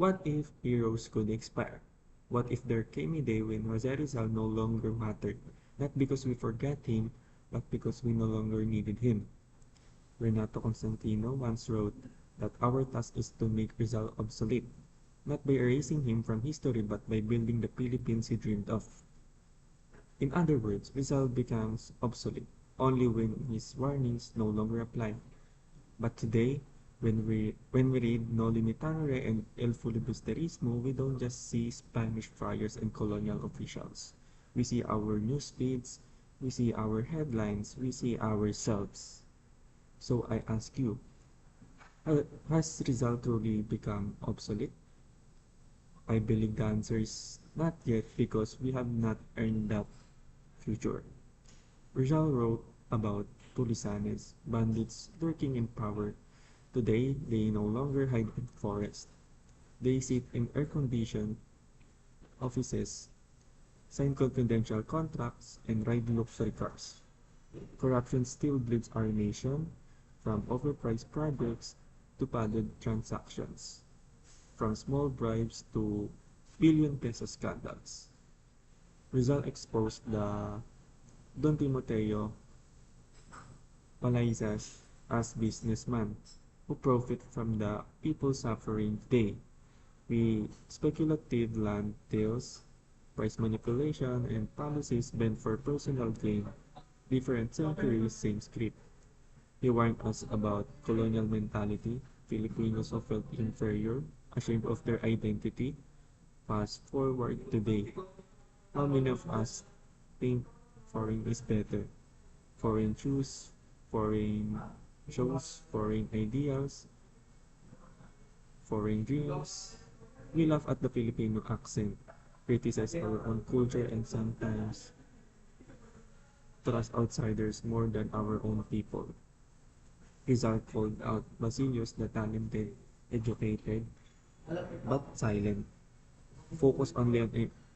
What if heroes could expire? What if there came a day when José Rizal no longer mattered, not because we forgot him, but because we no longer needed him? Renato Constantino once wrote that our task is to make Rizal obsolete, not by erasing him from history but by building the Philippines he dreamed of. In other words, Rizal becomes obsolete only when his warnings no longer apply. But today, when we read Noli Tangere and El Filibusterismo, we don't just see Spanish friars and colonial officials. We see our newsfeeds, we see our headlines, we see ourselves. So I ask you, has Rizal truly become obsolete? I believe the answer is not yet because we have not earned that future. Rizal wrote about tulisanes, bandits lurking in power. Today, they no longer hide in forests. They sit in air-conditioned offices, sign confidential contracts, and ride luxury cars. Corruption still bleeds our nation, from overpriced projects to padded transactions, from small bribes to billion-peso scandals. Rizal exposed the Don Timoteo Palaisas as businessmen who profit from the people's suffering today. We speculative land deals, price manipulation, and policies bent for personal gain. Different centuries, same script. He warned us about colonial mentality. Filipinos who felt inferior, ashamed of their identity. Fast forward today. How many of us think foreign is better? Foreign shoes, foreign shows, foreign ideals, foreign dreams. We laugh at the Filipino accent, criticize our own culture, and sometimes trust outsiders more than our own people. Rizal called out Basilius the talented, educated, but silent, focused only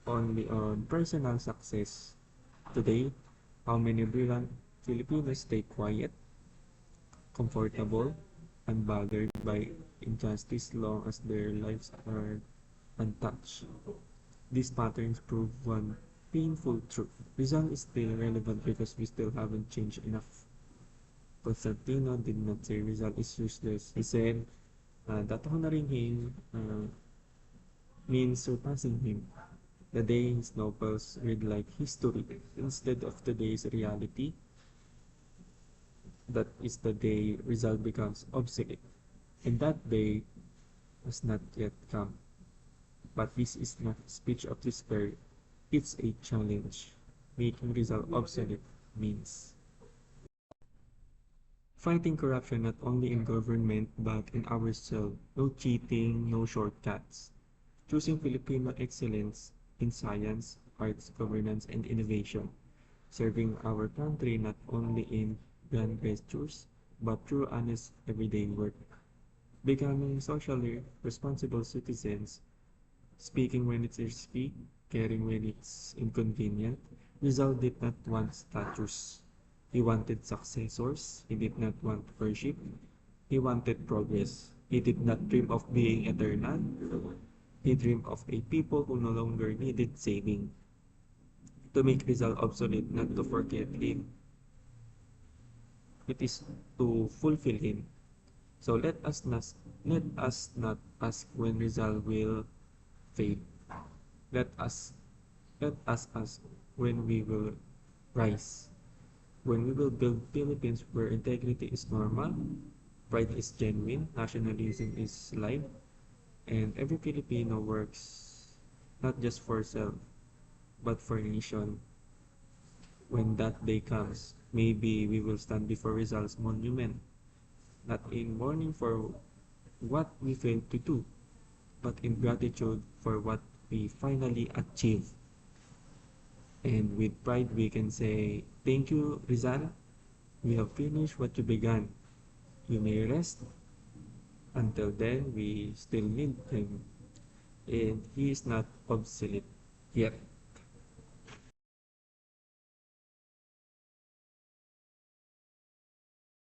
on personal success. Today, how many brilliant Filipinos stay quiet, comfortable, unbothered by injustice long as their lives are untouched? These patterns prove one painful truth. Rizal is still relevant because we still haven't changed enough. Constantino did not say Rizal is useless. He said that honoring him means surpassing him. The day his novels read like history instead of today's reality, that is the day Rizal becomes obsolete. And that day has not yet come. But this is not a speech of despair, it's a challenge. Making Rizal obsolete means fighting corruption not only in government but in ourselves. No cheating, no shortcuts. Choosing Filipino excellence in science, arts, governance, and innovation. Serving our country not only in grand gestures but through honest everyday work. Becoming socially responsible citizens, speaking when it's risky, caring when it's inconvenient. Rizal did not want statues. He wanted successors. He did not want worship. He wanted progress. He did not dream of being eternal. He dreamed of a people who no longer needed saving. To make Rizal obsolete, not to forget him, it is to fulfill him. So let us not ask when Rizal will fade. Let us let us ask when we will rise. When we will build Philippines where integrity is normal, pride is genuine, nationalism is live, and every Filipino works not just for self, but for nation. When that day comes, maybe we will stand before Rizal's monument, not in mourning for what we failed to do, but in gratitude for what we finally achieved. And with pride, we can say, thank you, Rizal. We have finished what you began. You may rest. Until then, we still need him. And he is not obsolete yet.